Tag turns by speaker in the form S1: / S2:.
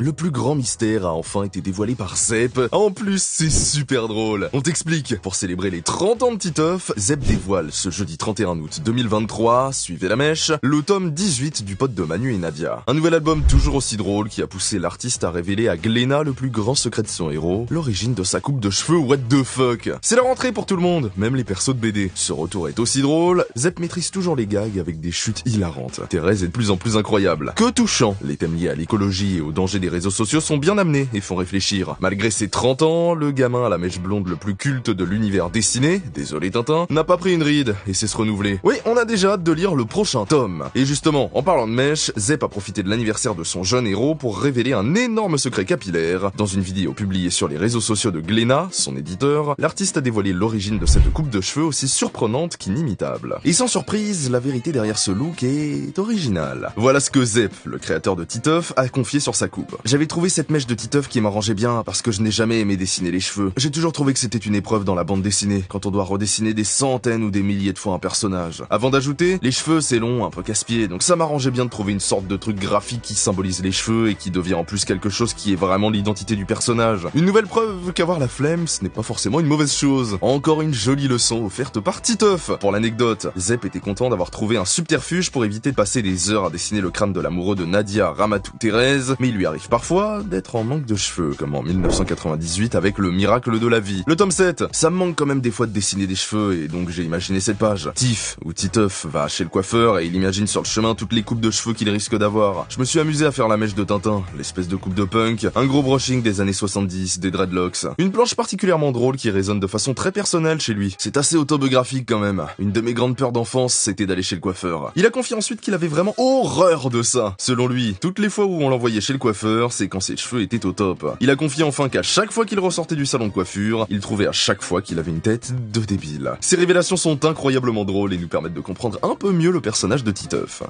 S1: Le plus grand mystère a enfin été dévoilé par Zep. En plus, c'est super drôle. On t'explique. Pour célébrer les 30 ans de Titeuf, Zep dévoile ce jeudi 31 août 2023, suivez la mèche, le tome 18 du pote de Manu et Nadia. Un nouvel album toujours aussi drôle qui a poussé l'artiste à révéler à Glénat le plus grand secret de son héros, l'origine de sa coupe de cheveux what the fuck. C'est la rentrée pour tout le monde, même les persos de BD. Ce retour est aussi drôle, Zep maîtrise toujours les gags avec des chutes hilarantes. Thérèse est de plus en plus incroyable. Que touchant. Les thèmes liés à l'écologie et au danger des réseaux sociaux sont bien amenés et font réfléchir. Malgré ses 30 ans, le gamin à la mèche blonde le plus culte de l'univers dessiné, désolé Tintin, n'a pas pris une ride et sait se renouveler. Oui, on a déjà hâte de lire le prochain tome. Et justement, en parlant de mèche, Zep a profité de l'anniversaire de son jeune héros pour révéler un énorme secret capillaire. Dans une vidéo publiée sur les réseaux sociaux de Glénat, son éditeur, l'artiste a dévoilé l'origine de cette coupe de cheveux aussi surprenante qu'inimitable. Et sans surprise, la vérité derrière ce look est originale. Voilà ce que Zep, le créateur de Titeuf, a confié sur sa coupe. J'avais trouvé cette mèche de Titeuf qui m'arrangeait bien parce que je n'ai jamais aimé dessiner les cheveux. J'ai toujours trouvé que c'était une épreuve dans la bande dessinée, quand on doit redessiner des centaines ou des milliers de fois un personnage. Avant d'ajouter, les cheveux c'est long, un peu casse-pied, donc ça m'arrangeait bien de trouver une sorte de truc graphique qui symbolise les cheveux et qui devient en plus quelque chose qui est vraiment l'identité du personnage. Une nouvelle preuve qu'avoir la flemme, ce n'est pas forcément une mauvaise chose. Encore une jolie leçon offerte par Titeuf. Pour l'anecdote, Zep était content d'avoir trouvé un subterfuge pour éviter de passer des heures à dessiner le crâne de l'amoureux de Nadia, Ramatou, Thérèse, mais il lui arrive parfois d'être en manque de cheveux, comme en 1998 avec le miracle de la vie. Le tome 7, ça me manque quand même des fois de dessiner des cheveux et donc j'ai imaginé cette page. Tiff, où Titeuf va chez le coiffeur et il imagine sur le chemin toutes les coupes de cheveux qu'il risque d'avoir. Je me suis amusé à faire la mèche de Tintin, l'espèce de coupe de punk, un gros brushing des années 70, des dreadlocks. Une planche particulièrement drôle qui résonne de façon très personnelle chez lui. C'est assez autobiographique quand même. Une de mes grandes peurs d'enfance, c'était d'aller chez le coiffeur. Il a confié ensuite qu'il avait vraiment horreur de ça. Selon lui, toutes les fois où on l'envoyait chez le coiffeur, c'est quand ses cheveux étaient au top. Il a confié enfin qu'à chaque fois qu'il ressortait du salon de coiffure, il trouvait à chaque fois qu'il avait une tête de débile. Ces révélations sont incroyablement drôles et nous permettent de comprendre un peu mieux le personnage de Titeuf.